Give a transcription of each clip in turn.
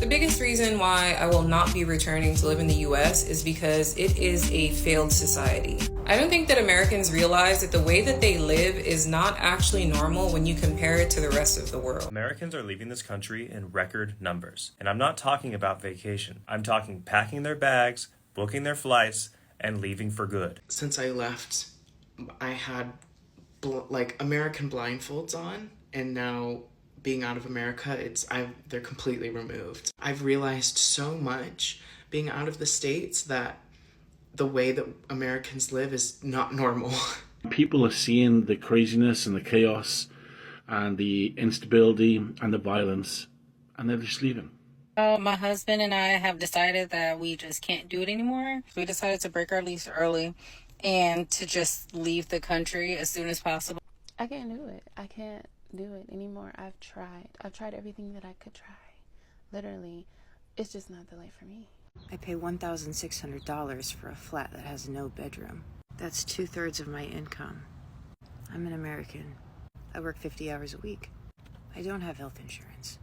The biggest reason why I will not be returning to live in the US is because it is a failed society. I don't think that Americans realize that the way that they live is not actually normal when you compare it to the rest of the world. Americans are leaving this country in record numbers. And I'm not talking about vacation. I'm talking packing their bags, booking their flights, and leaving for good. Since I left, I had American blindfolds on, and now being out of America, they're completely removed. I've realized so much being out of the States that the way that Americans live is not normal. People are seeing the craziness and the chaos and the instability and the violence, and they're just leaving. My husband and I have decided that we just can't do it anymore. We decided to break our lease early and to just leave the country as soon as possible. I can't do it. I can't do it anymore. I've tried everything that I could try. Literally, it's just not the life for me. I pay $1,600 for a flat that has no bedroom. That's 2/3 of my income. I'm an American. I work 50 hours a week. I don't have health insurance.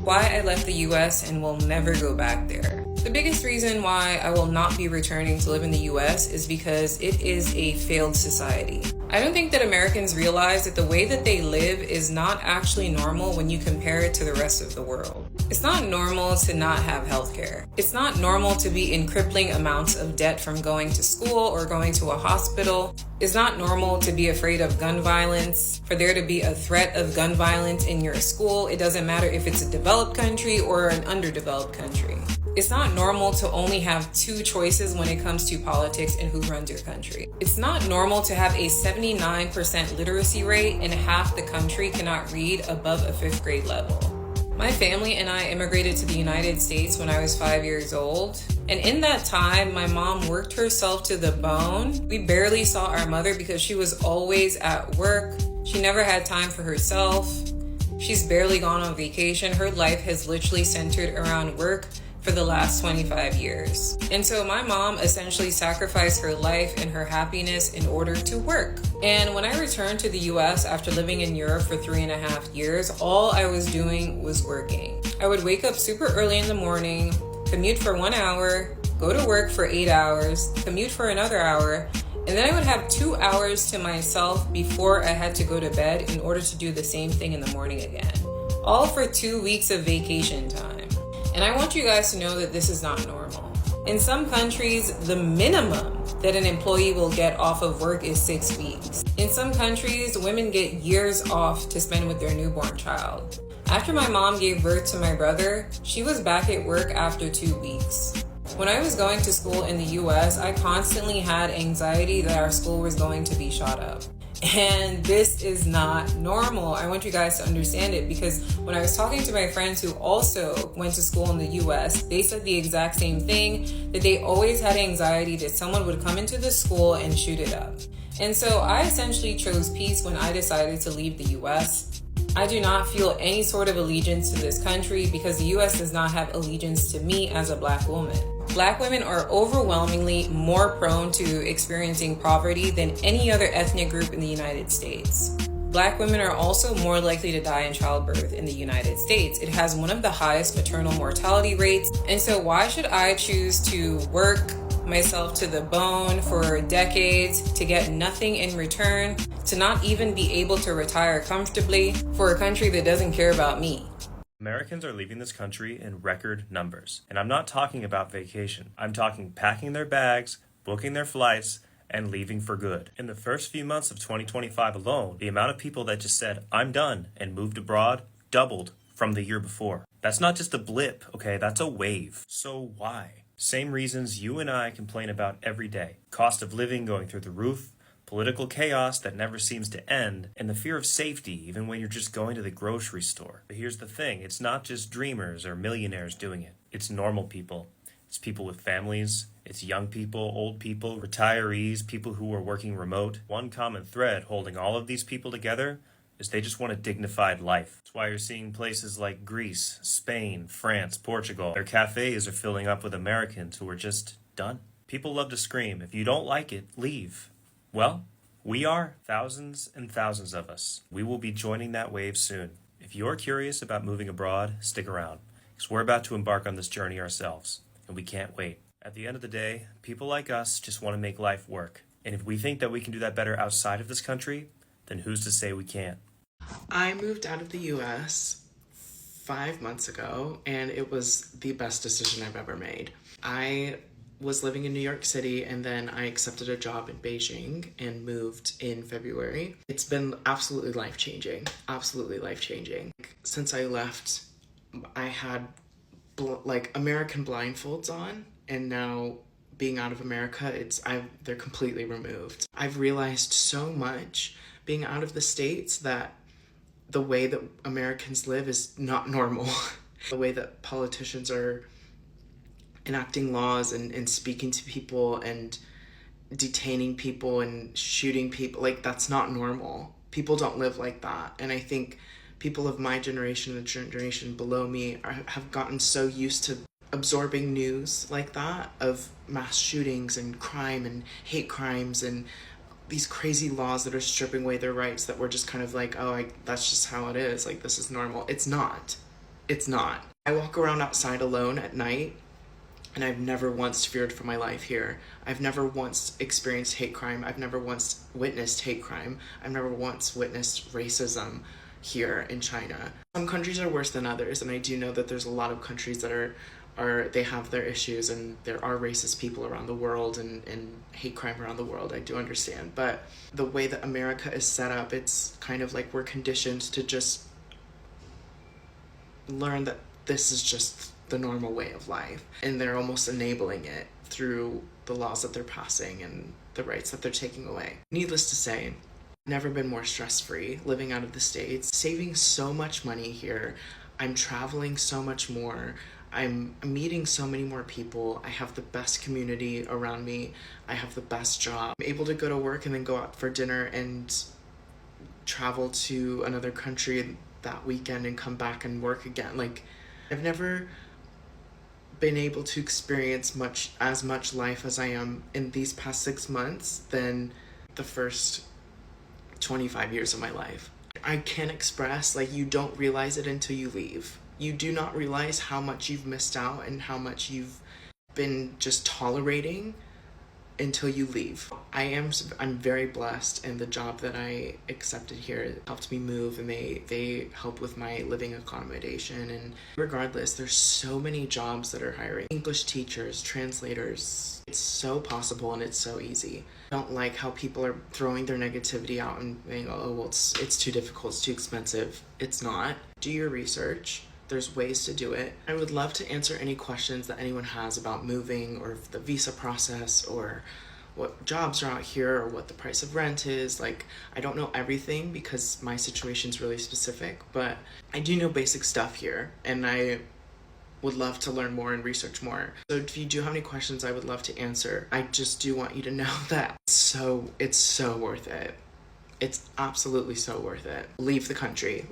Why I left the US and will never go back there. The biggest reason why I will not be returning to live in the US is because it is a failed society. I don't think that Americans realize that the way that they live is not actually normal when you compare it to the rest of the world. It's not normal to not have healthcare. It's not normal to be in crippling amounts of debt from going to school or going to a hospital. It's not normal to be afraid of gun violence, for there to be a threat of gun violence in your school. It doesn't matter if it's a developed country or an underdeveloped country. It's not normal to only have two choices when it comes to politics and who runs your country. It's not normal to have a 79% literacy rate and half the country cannot read above a 5th grade level. My family and I immigrated to the United States when I was 5 years old. And in that time, my mom worked herself to the bone. We barely saw our mother because she was always at work. She never had time for herself. She's barely gone on vacation. Her life has literally centered around work for the last 25 years. And so my mom essentially sacrificed her life and her happiness in order to work. And when I returned to the US after living in Europe for 3.5 years, all I was doing was working. I would wake up super early in the morning, commute for 1 hour, go to work for 8 hours, commute for another hour, and then I would have 2 hours to myself before I had to go to bed in order to do the same thing in the morning again. All for 2 weeks of vacation time. And I want you guys to know that this is not normal. In some countries, the minimum that an employee will get off of work is 6 weeks. In some countries, women get years off to spend with their newborn child. After my mom gave birth to my brother, she was back at work after 2 weeks. When I was going to school in the US, I constantly had anxiety that our school was going to be shot up. And this is not normal. I want you guys to understand it, because when I was talking to my friends who also went to school in the US, they said the exact same thing, that they always had anxiety that someone would come into the school and shoot it up. And so I essentially chose peace when I decided to leave the US. I do not feel any sort of allegiance to this country because the US does not have allegiance to me as a Black woman. Black women are overwhelmingly more prone to experiencing poverty than any other ethnic group in the United States. Black women are also more likely to die in childbirth in the United States. It has one of the highest maternal mortality rates. And so why should I choose to work myself to the bone for decades to get nothing in return, to not even be able to retire comfortably for a country that doesn't care about me? Americans are leaving this country in record numbers. And I'm not talking about vacation. I'm talking packing their bags, booking their flights, and leaving for good. In the first few months of 2025 alone, the amount of people that just said, "I'm done," and moved abroad doubled from the year before. That's not just a blip, okay? That's a wave. So why? Same reasons you and I complain about every day. Cost of living going through the roof, political chaos that never seems to end, and the fear of safety even when you're just going to the grocery store. But here's the thing, it's not just dreamers or millionaires doing it. It's normal people. It's people with families. It's young people, old people, retirees, people who are working remote. One common thread holding all of these people together is they just want a dignified life. That's why you're seeing places like Greece, Spain, France, Portugal. Their cafes are filling up with Americans who are just done. People love to scream, "If you don't like it, leave." Well, we are, thousands and thousands of us. We will be joining that wave soon. If If you're curious about moving abroad, stick around, because we're about to embark on this journey ourselves, and we can't wait. At the end of the day, people like us just want to make life work. And if we think that we can do that better outside of this country, then who's to say we can't? I moved out of the US 5 months ago, and it was the best decision I've ever made. I was living in New York City, and then I accepted a job in Beijing and moved in February. It's been absolutely life-changing, absolutely life-changing. Since I left, I had American blindfolds on, and now being out of America, they're completely removed. I've realized so much being out of the States that the way that Americans live is not normal. The way that politicians are enacting laws and speaking to people and detaining people and shooting people, that's not normal. People don't live like that. And I think people of my generation, the generation below me, have gotten so used to absorbing news like that of mass shootings and crime and hate crimes and these crazy laws that are stripping away their rights, that we're just kind of that's just how it is. This is normal. It's not. It's not. I walk around outside alone at night, and I've never once feared for my life here. I've never once experienced hate crime. I've never once witnessed hate crime. I've never once witnessed racism here in China. Some countries are worse than others, and I do know that there's a lot of countries that they have their issues, and there are racist people around the world and hate crime around the world. I do understand. But the way that America is set up, it's kind of like we're conditioned to just learn that this is just the normal way of life, and they're almost enabling it through the laws that they're passing and the rights that they're taking away. Needless to say, never been more stress-free living out of the States, saving so much money here. I'm traveling so much more. I'm meeting so many more people. I have the best community around me. I have the best job. I'm able to go to work and then go out for dinner and travel to another country that weekend and come back and work again. I've never been able to experience as much life as I am in these past 6 months than the first 25 years of my life. I can't express, you don't realize it until you leave. You do not realize how much you've missed out and how much you've been just tolerating until you leave. I'm very blessed, and the job that I accepted here helped me move, and they help with my living accommodation. And regardless, there's so many jobs that are hiring English teachers, translators. It's so possible, and it's so easy. I don't like how people are throwing their negativity out and saying, oh, well, it's too difficult, it's too expensive. It's not. Do your research. There's ways to do it. I would love to answer any questions that anyone has about moving, or the visa process, or what jobs are out here, or what the price of rent is. I don't know everything because my situation's really specific, but I do know basic stuff here, and I would love to learn more and research more. So if you do have any questions, I would love to answer. I just do want you to know that it's so worth it. It's absolutely so worth it. Leave the country.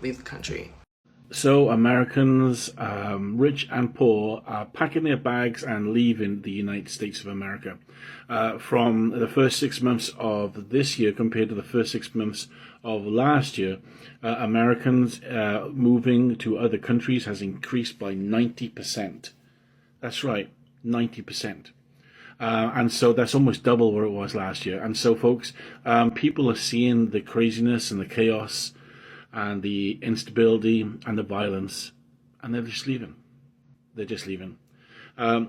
So Americans, rich and poor, are packing their bags and leaving the United States of America. From the first 6 months of this year compared to the first 6 months of last year, Americans moving to other countries has increased by 90%. That's right, 90%. And so that's almost double where it was last year. And so, folks, people are seeing the craziness and the chaos and the instability and the violence, and they're just leaving.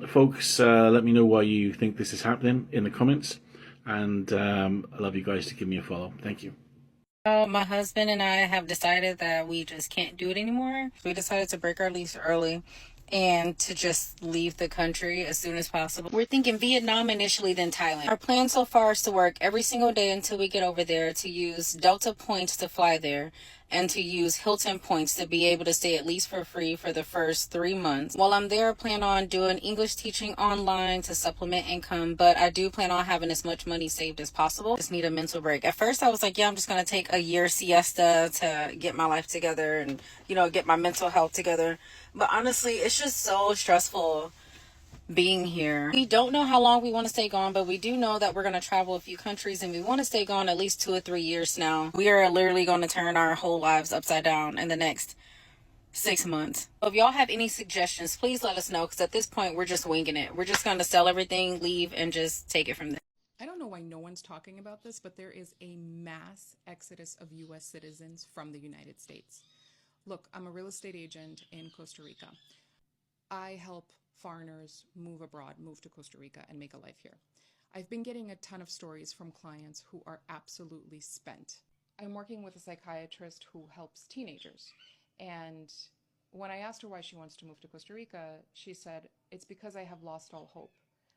Folks, let me know why you think this is happening in the comments, and I love you guys to give me a follow. Thank you. My husband and I have decided that we just can't do it anymore. We decided to break our lease early and to just leave the country as soon as possible. We're thinking Vietnam initially, then Thailand. Our plan so far is to work every single day until we get over there, to use Delta points to fly there, and to use Hilton points to be able to stay at least for free for the first 3 months. While I'm there, I plan on doing English teaching online to supplement income, but I do plan on having as much money saved as possible. Just need a mental break. At first, I was like, yeah, I'm just going to take a year siesta to get my life together and, get my mental health together. But honestly, it's just so stressful being here. We don't know how long we want to stay gone, but we do know that we're going to travel a few countries, and we want to stay gone at least 2 or 3 years now. We are literally going to turn our whole lives upside down in the next 6 months. So if y'all have any suggestions, please let us know, because at this point we're just winging it. We're just going to sell everything, leave, and just take it from there. I don't know why no one's talking about this, but there is a mass exodus of U.S. citizens from the United States. Look, I'm a real estate agent in Costa Rica. I help foreigners move abroad, move to Costa Rica, and make a life here. I've been getting a ton of stories from clients who are absolutely spent. I'm working with a psychiatrist who helps teenagers. And when I asked her why she wants to move to Costa Rica, she said, it's because I have lost all hope.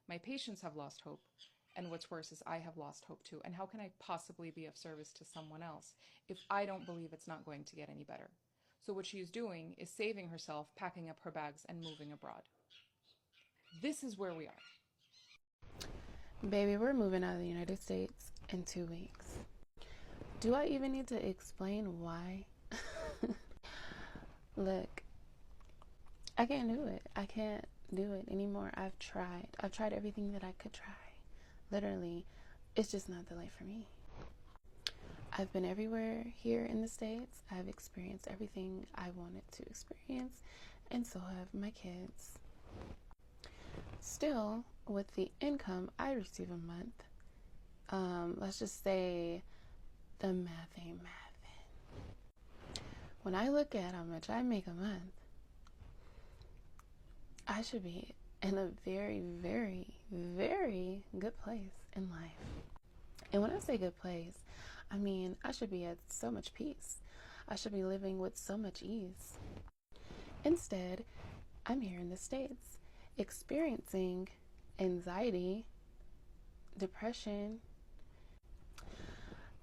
My patients have lost hope. And what's worse is I have lost hope too. And how can I possibly be of service to someone else if I don't believe it's not going to get any better? So what she's doing is saving herself, packing up her bags, and moving abroad. This is where we are. Baby, we're moving out of the United States in 2 weeks. Do I even need to explain why? Look, I can't do it. I can't do it anymore. I've tried everything that I could try. Literally, it's just not the life for me. I've been everywhere here in the States. I've experienced everything I wanted to experience, and so have my kids. Still, with the income I receive a month, let's just say the math ain't mathing. When I look at how much I make a month, I should be in a very, very, very good place in life. And when I say good place, I mean I should be at so much peace. I should be living with so much ease. Instead, I'm here in the States experiencing anxiety, depression.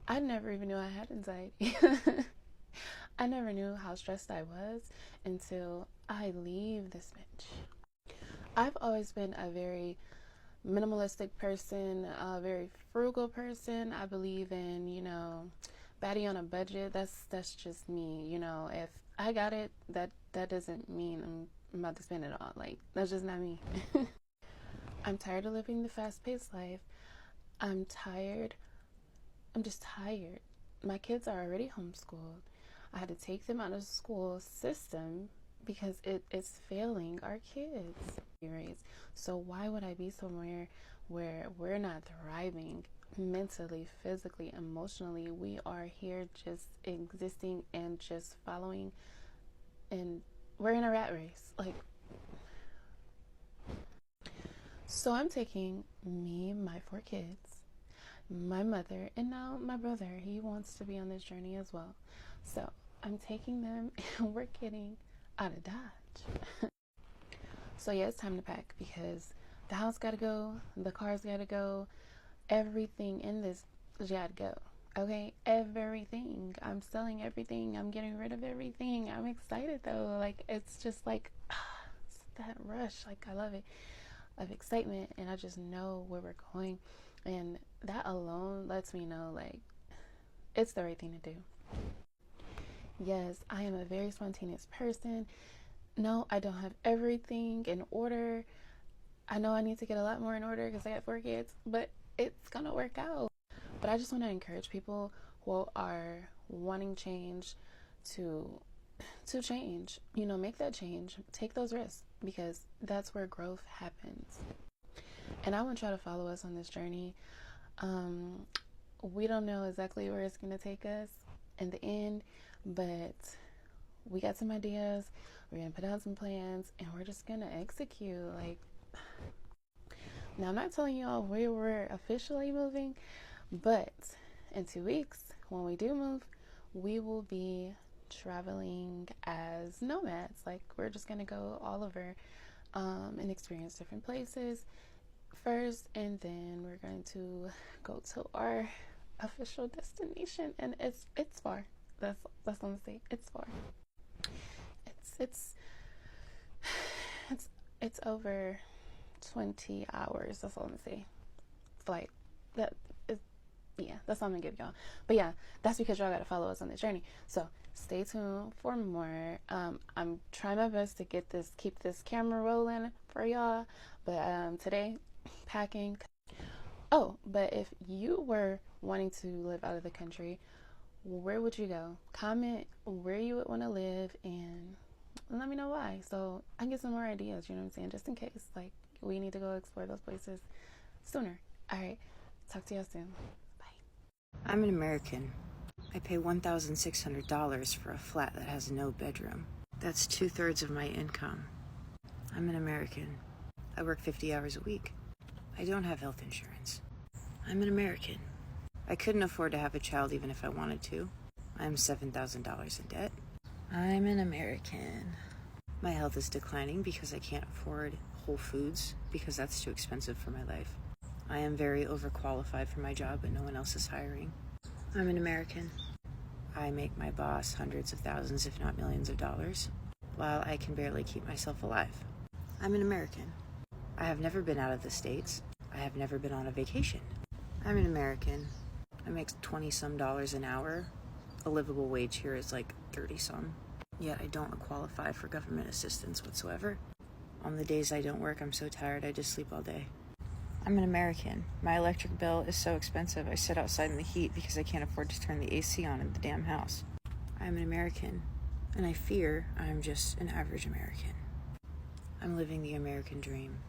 I never even knew I had anxiety. I never knew how stressed I was until I leave this bitch. I've always been a very minimalistic person, a very frugal person. I believe in, baddie on a budget. That's just me. If I got it, that doesn't mean I'm about to spend it all. Like, that's just not me. I'm tired of living the fast-paced life. I'm tired. I'm just tired. My kids are already homeschooled. I had to take them out of the school system because it's failing our kids. So why would I be somewhere where we're not thriving mentally, physically, emotionally? We are here just existing and just following, and we're in a rat race. So I'm taking me, my 4 kids, my mother, and now my brother. He wants to be on this journey as well. So I'm taking them and we're getting out of Dodge. So yeah, it's time to pack because the house gotta go, the cars gotta go, everything in this gotta go. Okay, everything. I'm selling everything. I'm getting rid of everything. I'm excited though. It's just it's that rush. I love it, of excitement, and I just know where we're going, and that alone lets me know it's the right thing to do. Yes, I am a very spontaneous person. No, I don't have everything in order. I know I need to get a lot more in order because I got 4 kids, but it's gonna work out. But I just want to encourage people who are wanting change to change. Make that change. Take those risks because that's where growth happens. And I want y'all to follow us on this journey. We don't know exactly where it's gonna take us in the end, but we got some ideas. We're gonna put out some plans and we're just gonna execute. Now I'm not telling y'all where we're officially moving, but in 2 weeks when we do move, we will be traveling as nomads. We're just gonna go all over and experience different places first, and then we're going to go to our official destination, and it's far. That's what I'm gonna say. It's far. It's over 20 hours. That's all I'm gonna say. Flight. That's all I'm gonna give y'all. But yeah, that's because y'all gotta follow us on this journey. So stay tuned for more. I'm trying my best to keep this camera rolling for y'all. But today, packing. Oh, but if you were wanting to live out of the country, where would you go? Comment where you would want to live and and let me know why, so I can get some more ideas, you know what I'm saying, just in case, like, we need to go explore those places sooner. All right, talk to y'all soon. Bye. I'm an American. I pay $1,600 for a flat that has no bedroom. That's 2/3 of my income. I'm an American. I work 50 hours a week. I don't have health insurance. I'm an American. I couldn't afford to have a child even if I wanted to. I'm $7,000 in debt. I'm an American. My health is declining because I can't afford Whole Foods because that's too expensive for my life. I am very overqualified for my job, but no one else is hiring. I'm an American. I make my boss hundreds of thousands, if not millions of dollars, while I can barely keep myself alive. I'm an American. I have never been out of the States. I have never been on a vacation. I'm an American. I make $20-some an hour. A livable wage here is like 30-some. Yet I don't qualify for government assistance whatsoever. On the days I don't work, I'm so tired I just sleep all day. I'm an American. My electric bill is so expensive I sit outside in the heat because I can't afford to turn the AC on in the damn house. I'm an American, and I fear I'm just an average American. I'm living the American dream.